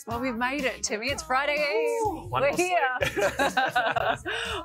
Well, we've made it, Timmy. It's Friday Eve. One We're more here.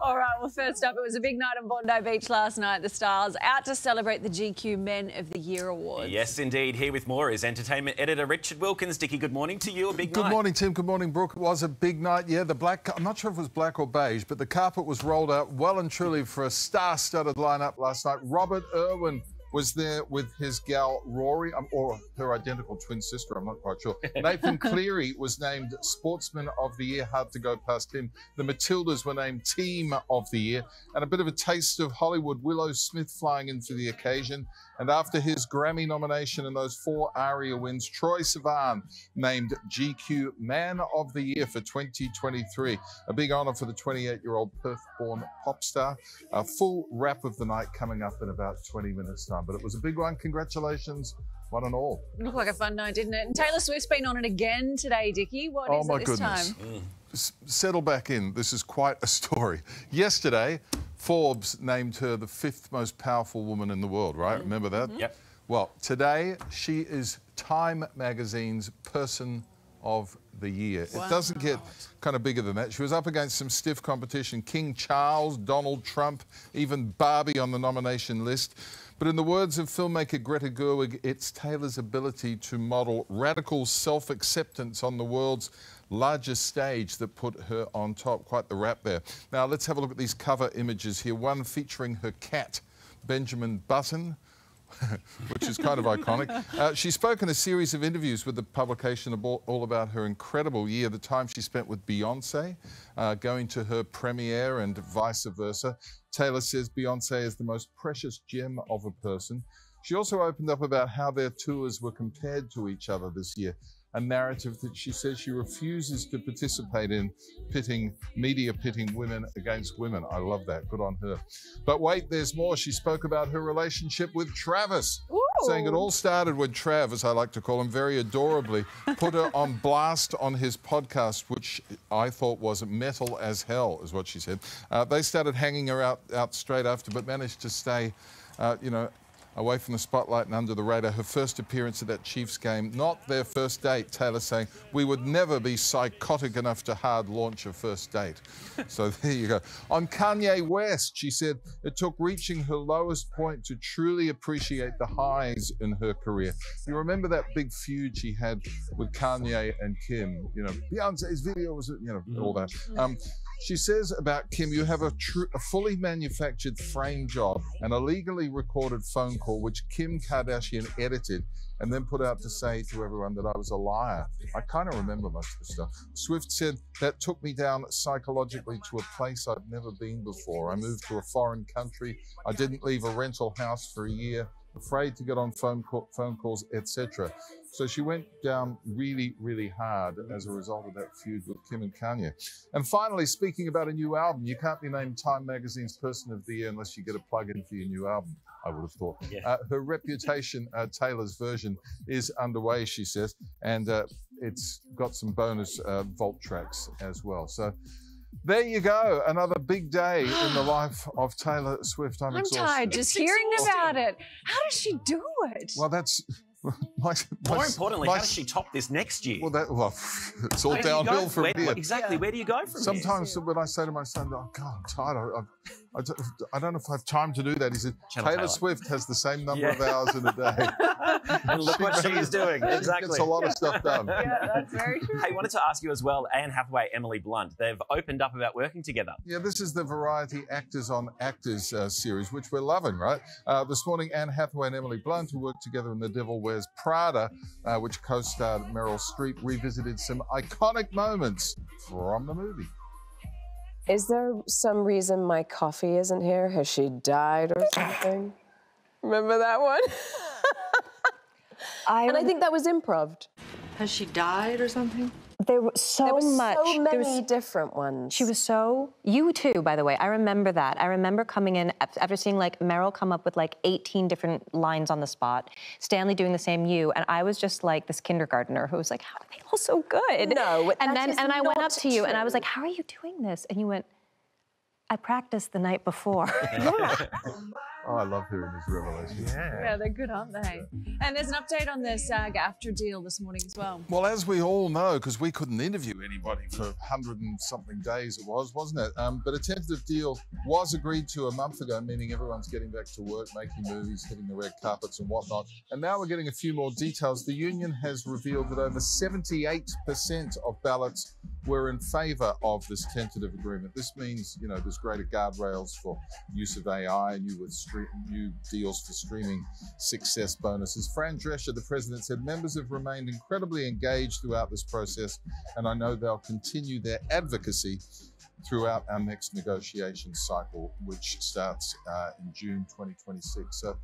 All right, well, first up, it was a big night on Bondi Beach last night. The stars out to celebrate the GQ Men of the Year Awards. Yes, indeed. Here with more is entertainment editor Richard Wilkins. Dickie, good morning to you. A big night. Good morning, Tim. Good morning, Brooke. It was a big night. Yeah, the black... I'm not sure if it was black or beige, but the carpet was rolled out well and truly for a star-studded lineup last night. Robert Irwin was there with his gal Rory, or her identical twin sister, I'm not quite sure. Nathan Cleary was named Sportsman of the Year, hard to go past him. The Matildas were named Team of the Year, and a bit of a taste of Hollywood, Willow Smith flying in for the occasion. And after his Grammy nomination and those 4 ARIA wins, Troye Sivan named GQ Man of the Year for 2023. A big honour for the 28-year-old Perth-born pop star. A full wrap of the night coming up in about 20 minutes' time. But it was a big one. Congratulations, one and all. Looked like a fun night, didn't it? And Taylor Swift's been on it again today, Dickie. What is it this time? Settle back in. This is quite a story. Yesterday, Forbes named her the 5th most powerful woman in the world, right? Remember that? Yep. Well, today she is Time Magazine's Person of the Year. Wow. It doesn't get kind of bigger than that. She was up against some stiff competition. King Charles, Donald Trump, even Barbie on the nomination list. But in the words of filmmaker Greta Gerwig, it's Taylor's ability to model radical self-acceptance on the world's largest stage that put her on top. Quite the rap there. Now, let's have a look at these cover images here. One featuring her cat, Benjamin Button, which is kind of iconic. She spoke in a series of interviews with the publication all about her incredible year, the time she spent with Beyonce, going to her premiere and vice versa. Taylor says Beyonce is the most precious gem of a person. She also opened up about how their tours were compared to each other this year, a narrative that she says she refuses to participate in, pitting women against women. I love that. Good on her. But wait, there's more. She spoke about her relationship with Travis, saying it all started when Trav, as I like to call him, very adorably, put her on blast on his podcast, which I thought was metal as hell, is what she said. They started hanging her out straight after, but managed to stay, away from the spotlight and under the radar. Her first appearance at that Chiefs game, not their first date. Taylor saying, we would never be psychotic enough to hard launch a first date. So there you go. On Kanye West, she said, it took reaching her lowest point to truly appreciate the highs in her career. You remember that big feud she had with Kanye and Kim? You know, Beyonce's video was, all that. She says about Kim, you have a fully manufactured frame job and a legally recorded phone call which Kim Kardashian edited and then put out to say to everyone that I was a liar. I kind of remember most of the stuff. Swift said, that took me down psychologically to a place I'd never been before. I moved to a foreign country. I didn't leave a rental house for a year, afraid to get on phone calls, etc. So she went down really, really hard as a result of that feud with Kim and Kanye. And finally, speaking about a new album, you can't be named Time Magazine's Person of the Year unless you get a plug-in for your new album, I would have thought. Yeah. Her Reputation, Taylor's version, is underway, she says, and it's got some bonus vault tracks as well. So there you go, another big day in the life of Taylor Swift. I'm exhausted. Tired just hearing about it. How does she do it? Well, that's... More importantly, how does she top this next year? Well, it's all downhill from here. Exactly, where do you go from here? Sometimes when I say to my son, oh, God, I'm tired, I don't know if I have time to do that. He said, Taylor Swift has the same number of hours in a day. And look what she's doing. Exactly. Gets a lot of stuff done. Yeah, that's very true. Hey, I wanted to ask you as well, Anne Hathaway, Emily Blunt, they've opened up about working together. Yeah, this is the Variety Actors on Actors series, which we're loving, right? This morning, Anne Hathaway and Emily Blunt, who worked together in The Devil Wears Prada, which co-starred Meryl Streep, revisited some iconic moments from the movie. Is there some reason my coffee isn't here? Has she died or something? Remember that one? And I think that was improv. Has she died or something? There were so many different ones. She was so... You too, by the way. I remember that. I remember coming in after seeing, like, Meryl come up with, like, 18 different lines on the spot, Stanley doing the same you, and I was just, like, this kindergartner who was like, how are they all so good? No, and I went up to you, and I was like, how are you doing this? And you went, I practiced the night before. Oh, I love hearing these revelations. Yeah, they're good, aren't they? And there's an update on the Sag-Aftra deal this morning as well. Well, as we all know, because we couldn't interview anybody for 100 and something days it was, wasn't it? But a tentative deal was agreed to a month ago, meaning everyone's getting back to work, making movies, hitting the red carpets and whatnot. And now we're getting a few more details. The union has revealed that over 78% of ballots were in favour of this tentative agreement. This means, you know, there's greater guardrails for use of AI, new deals for streaming success bonuses. Fran Drescher, the president, said members have remained incredibly engaged throughout this process, and I know they'll continue their advocacy throughout our next negotiation cycle, which starts in June 2026. So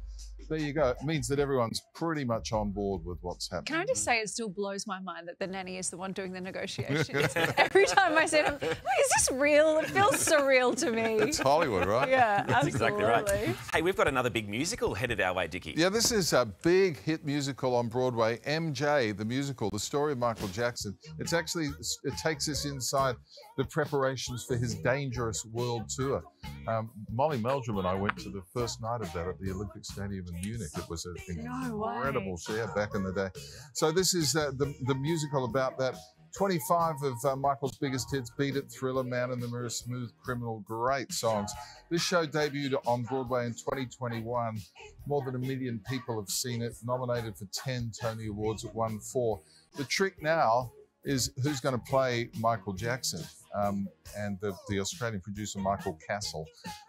there you go. It means that everyone's pretty much on board with what's happening. Can I just say it still blows my mind that the nanny is the one doing the negotiations. Every time I see them, is this real? It feels surreal to me. It's Hollywood, right? Yeah, That's absolutely. exactly right. Hey, we've got another big musical headed our way, Dickie. Yeah, this is a big hit musical on Broadway, MJ, the musical, the story of Michael Jackson. It takes us inside the preparations for his Dangerous World Tour. Molly Meldrum and I went to the first night of that at the Olympic Stadium in Munich. It was an incredible show back in the day. So this is the musical about that. 25 of Michael's biggest hits, Beat It, Thriller, Man in the Mirror, Smooth Criminal, great songs. This show debuted on Broadway in 2021. More than 1 million people have seen it, nominated for 10 Tony Awards, it won 4. The trick now is who's going to play Michael Jackson. And the Australian producer Michael Castle,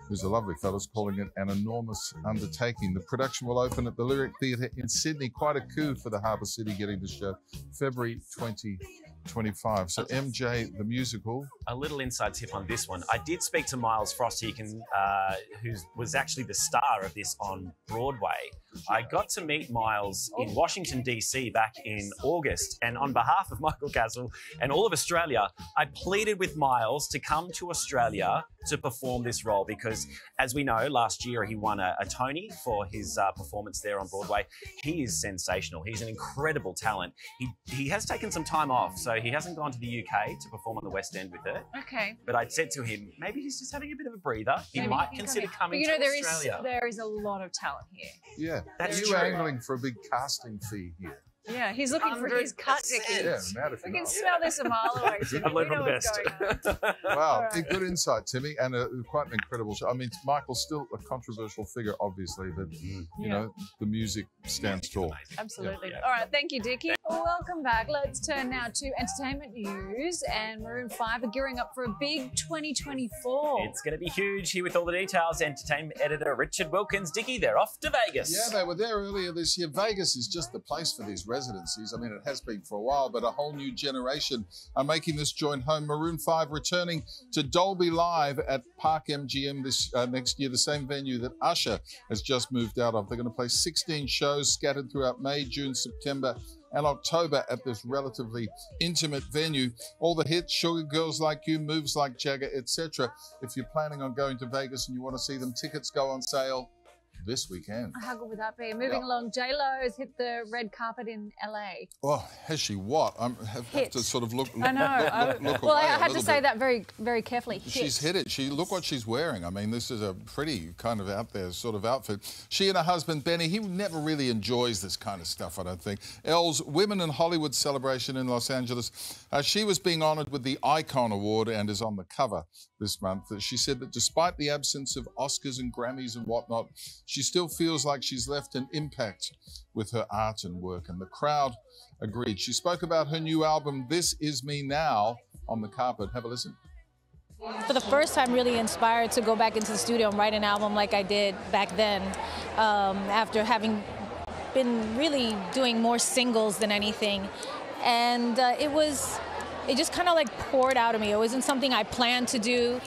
who's a lovely fellow, is calling it an enormous undertaking. The production will open at the Lyric Theatre in Sydney. Quite a coup for the Harbour City getting the show. February 2025. So MJ, the musical. A little inside tip on this one. I did speak to Miles Frost, who was actually the star of this on Broadway. I got to meet Miles in Washington, D.C. back in August. And on behalf of Michael Castle and all of Australia, I pleaded with Miles to come to Australia to perform this role because, as we know, last year he won a Tony for his performance there on Broadway. He is sensational. He's an incredible talent. He has taken some time off, so he hasn't gone to the UK to perform on the West End with her. Okay. But I'd said to him, maybe he's just having a bit of a breather. He might consider coming to Australia. There is a lot of talent here. Yeah, That's you true. angling for a big casting fee here. Yeah, he's looking for his cut, Dickie. Yeah, mad if We you're can not. smell this a mile away. Timmy. I've learned We from know the what's best. going on. Wow, All right. good insight, Timmy, and quite an incredible show. I mean, Michael's still a controversial figure, obviously, but, you know, the music stands tall. Absolutely. Yeah. All right, thank you, Dickie. Welcome back. Let's turn now to entertainment news. And Maroon 5 are gearing up for a big 2024. It's going to be huge. Here with all the details, entertainment editor Richard Wilkins. Dickie, they're off to Vegas. Yeah, they were there earlier this year. Vegas is just the place for these residencies. I mean, it has been for a while, but a whole new generation are making this joint home. Maroon 5 returning to Dolby Live at Park MGM this next year, the same venue that Usher has just moved out of. They're going to play 16 shows scattered throughout May, June, September, and October at this relatively intimate venue. All the hits, Sugar Girls Like You, Moves Like Jagger, etc. If you're planning on going to Vegas and you want to see them, tickets go on sale this weekend. How good would that be? Moving along, J-Lo has hit the red carpet in LA. Oh, has she what? I have to sort of look I know. look Well, away I a had to little say bit. that very, very carefully. She's hit it. Look what she's wearing. I mean, this is a pretty kind of out there sort of outfit. She and her husband, Benny, he never really enjoys this kind of stuff, I don't think. Elle's Women in Hollywood celebration in Los Angeles. She was being honoured with the Icon Award and is on the cover this month. She said that despite the absence of Oscars and Grammys and whatnot, she still feels like she's left an impact with her art and work, and the crowd agreed. She spoke about her new album, This Is Me Now, on the carpet. Have a listen. For the first time, really inspired to go back into the studio and write an album like I did back then, after having been really doing more singles than anything. And it just kind of like poured out of me. It wasn't something I planned to do.